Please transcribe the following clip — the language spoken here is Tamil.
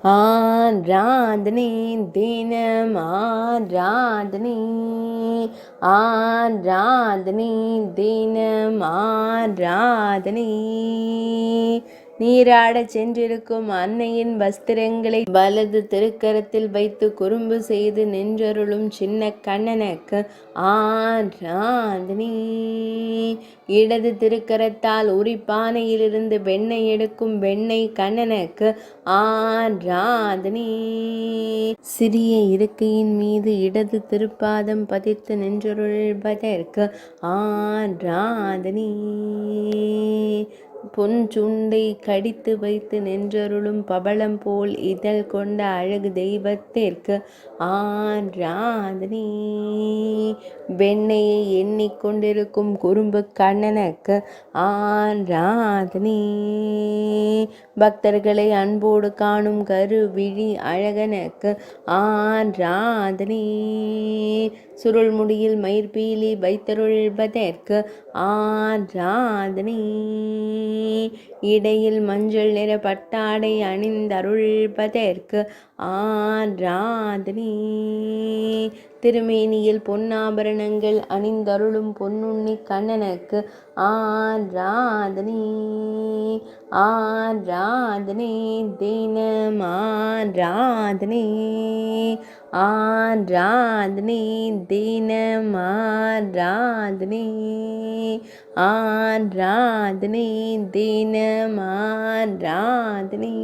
ஆராதனை தினம் ஆராதனை ஆராதனை தினம் ஆராதனை. நீராடச் சென்றிருக்கும் அன்னையின் வஸ்திரங்களை வலது திருக்கரத்தில் வைத்து குறும்பு செய்து நின்றருளும் சின்ன கண்ணனுக்கு ஆராதனை. இடது திருக்கரத்தால் உரிப்பானையிலிருந்து வெண்ணெய் எடுக்கும் வெண்ணெய் கண்ணனுக்கு ஆராதனை. சிறிய இருக்கையின் மீது இடது திருப்பாதம் பதித்து நின்றருள்வதற்கு ஆராதனை. பொன்சுண்டை கடித்து வைத்து நின்றருளும் பவளம் போல் இதழ் கொண்ட அழகு தெய்வத்திற்கு ஆராதனை. வெண்ணையை எண்ணிக்கொண்டிருக்கும் குறும்பு கண்ணனுக்கு ஆராதனை. பக்தர்களை அன்போடு காணும் கருவிழி அழகனுக்கு ஆராதனை. சுருள்முடியில் மயிர்பீலி வைத்தருள்வதற்கு ஆராதனை. இடையில் மஞ்சள் நிற பட்டாடை அணிந்தருள்வதற்கு ஆராதனை. திருமேனியில் பொன்னாபரணங்கள் அணிந்தருளும் பொன்னுண்ணி கண்ணனுக்கு ஆராதனை. ஆராதனை தினம் ஆராதனை ஆராதனை தினம் ஆராதனை ஆராதனை தினம் ஆராதனை.